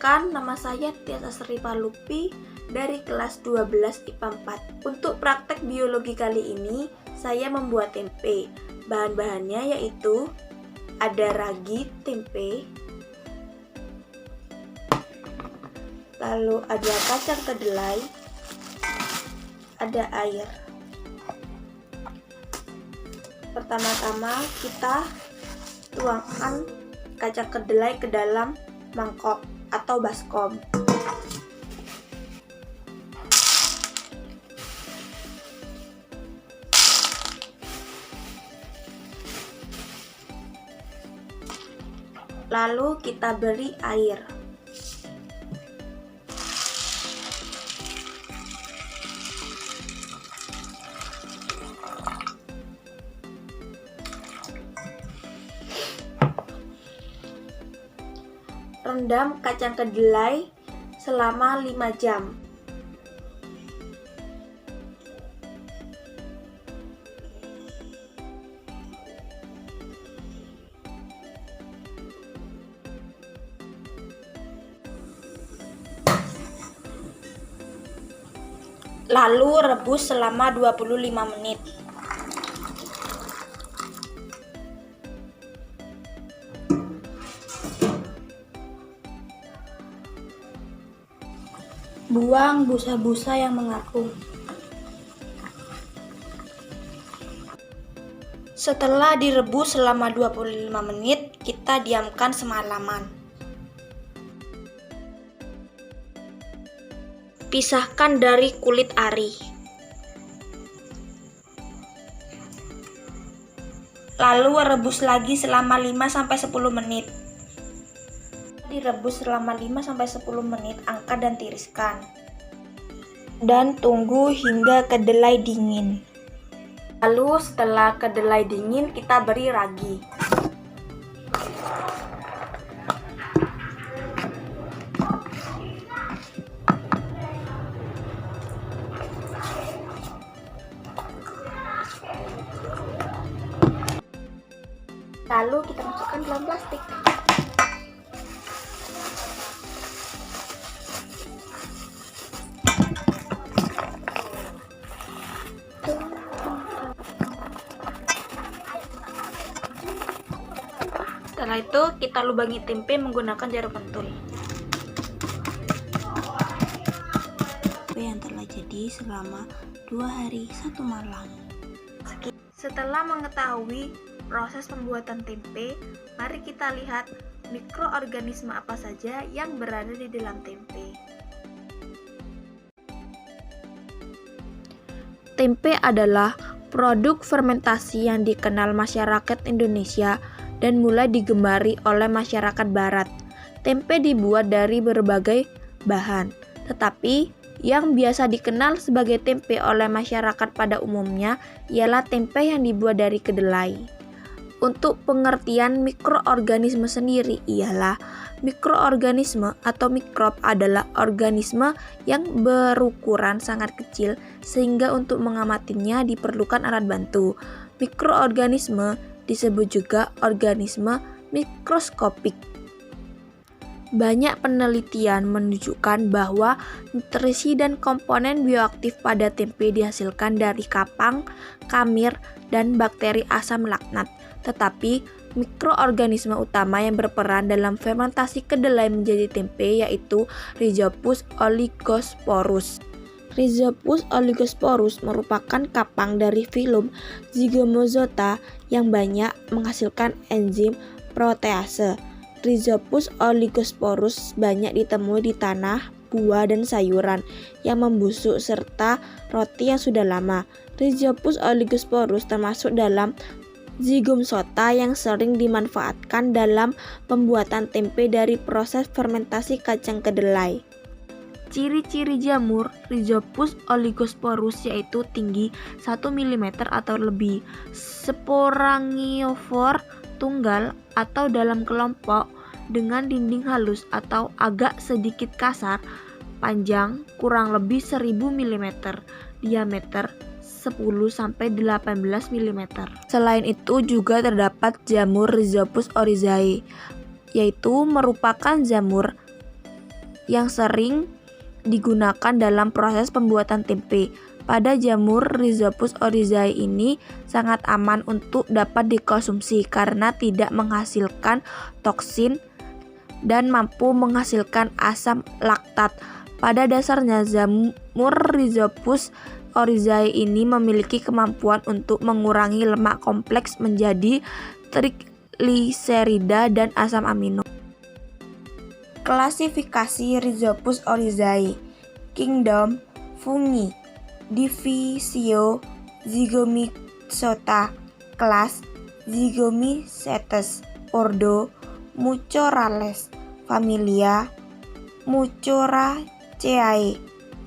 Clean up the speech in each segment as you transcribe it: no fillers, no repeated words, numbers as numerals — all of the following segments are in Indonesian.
Perkenalkan, nama saya Tiasa Sri Palupi dari kelas 12 IPA 4. Untuk praktek biologi kali ini, saya membuat tempe. Bahan-bahannya yaitu ada ragi tempe, lalu ada kacang kedelai, ada air. Pertama-tama kita tuangkan kacang kedelai ke dalam mangkok atau baskom. Lalu kita beri air. Rendam kacang kedelai selama 5 jam. Lalu rebus selama 25 menit. Buang busa-busa yang mengapung. Setelah direbus selama 25 menit, kita diamkan semalaman. Pisahkan dari kulit ari. Lalu rebus lagi selama 5-10 menit. Direbus selama 5-10 menit, angkat dan tiriskan. Dan tunggu hingga kedelai dingin. Lalu setelah kedelai dingin, kita beri ragi. Lalu kita masukkan dalam plastik. Setelah itu kita lubangi tempe menggunakan jarum pentul. Yang telah jadi selama 2 hari 1 malam. Setelah mengetahui proses pembuatan tempe, mari kita lihat mikroorganisme apa saja yang berada di dalam tempe. Tempe adalah produk fermentasi yang dikenal masyarakat Indonesia dan mulai digemari oleh masyarakat barat. Tempe dibuat dari berbagai bahan, tetapi yang biasa dikenal sebagai tempe oleh masyarakat pada umumnya ialah tempe yang dibuat dari kedelai. Untuk pengertian mikroorganisme sendiri ialah mikroorganisme atau mikrob adalah organisme yang berukuran sangat kecil sehingga untuk mengamatinya diperlukan alat bantu. Mikroorganisme disebut juga organisme mikroskopik. Banyak penelitian menunjukkan bahwa nutrisi dan komponen bioaktif pada tempe dihasilkan dari kapang, kamir, dan bakteri asam laknat. Tetapi mikroorganisme utama yang berperan dalam fermentasi kedelai menjadi tempe yaitu Rhizopus oligosporus. Rhizopus oligosporus merupakan kapang dari filum Zygomozota yang banyak menghasilkan enzim protease. Rhizopus oligosporus banyak ditemui di tanah, buah, dan sayuran yang membusuk serta roti yang sudah lama. Rhizopus oligosporus termasuk dalam Zygomozota yang sering dimanfaatkan dalam pembuatan tempe dari proses fermentasi kacang kedelai. Ciri-ciri jamur Rhizopus oligosporus yaitu tinggi 1 mm atau lebih, sporangiofor tunggal atau dalam kelompok dengan dinding halus atau agak sedikit kasar, panjang kurang lebih 1000 mm, diameter 10-18 mm. Selain itu juga terdapat jamur Rhizopus oryzae, yaitu merupakan jamur yang sering digunakan dalam proses pembuatan tempe. Pada jamur Rhizopus oryzae ini sangat aman untuk dapat dikonsumsi karena tidak menghasilkan toksin dan mampu menghasilkan asam laktat. Pada dasarnya, jamur Rhizopus oryzae ini memiliki kemampuan untuk mengurangi lemak kompleks menjadi trigliserida dan asam amino. Klasifikasi Rhizopus oryzae. Kingdom Fungi. Divisio Zygomyxota. Kelas Zygomycetes. Ordo Mucorales. Familia Mucoraceae.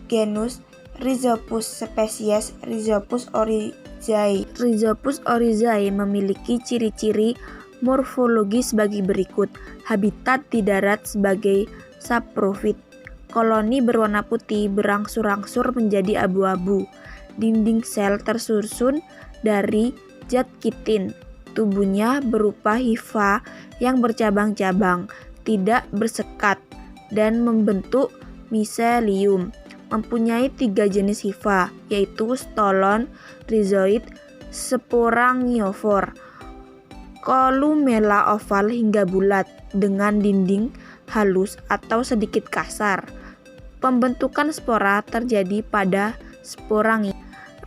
Genus Rhizopus. Spesies Rhizopus oryzae. Rhizopus oryzae memiliki ciri-ciri morfologis bagi berikut. Habitat di darat sebagai saprofit. Koloni berwarna putih berangsur-angsur menjadi abu-abu. Dinding sel tersusun dari zat kitin. Tubuhnya berupa hifa yang bercabang-cabang, tidak bersekat, dan membentuk miselium. Mempunyai 3 jenis hifa, yaitu stolon, rhizoid, sporangiofor. Kolumella oval hingga bulat, dengan dinding halus atau sedikit kasar. Pembentukan spora terjadi pada sporangium.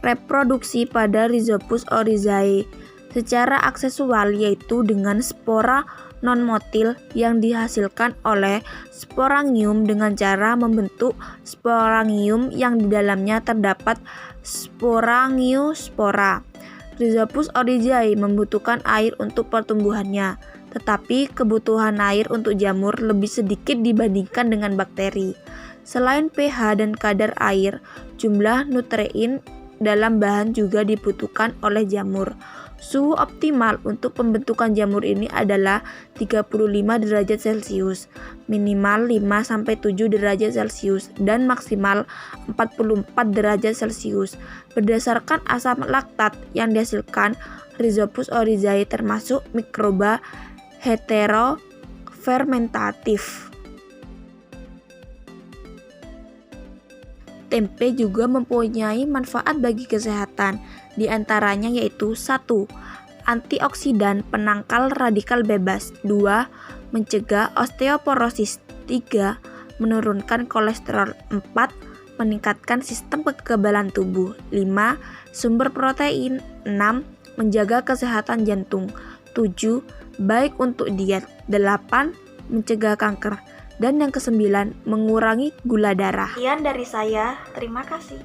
Reproduksi pada Rhizopus oryzae secara aksesual, yaitu dengan spora non-motil yang dihasilkan oleh sporangium dengan cara membentuk sporangium yang di dalamnya terdapat sporangiospora. Rhizopus oryzae membutuhkan air untuk pertumbuhannya, tetapi kebutuhan air untuk jamur lebih sedikit dibandingkan dengan bakteri. Selain pH dan kadar air, jumlah nutrien dalam bahan juga dibutuhkan oleh jamur. Suhu optimal untuk pembentukan jamur ini adalah 35 derajat Celcius, minimal 5-7 derajat Celcius, dan maksimal 44 derajat Celcius. Berdasarkan asam laktat yang dihasilkan, Rhizopus oryzae termasuk mikroba heterofermentatif. Tempe juga mempunyai manfaat bagi kesehatan, di antaranya yaitu 1. Antioksidan penangkal radikal bebas. 2. Mencegah osteoporosis. 3. Menurunkan kolesterol. 4. Meningkatkan sistem kekebalan tubuh. 5. Sumber protein. 6. Menjaga kesehatan jantung. 7. Baik untuk diet. 8. Mencegah kanker. Dan yang ke-9, mengurangi gula darah. Sekian dari saya, terima kasih.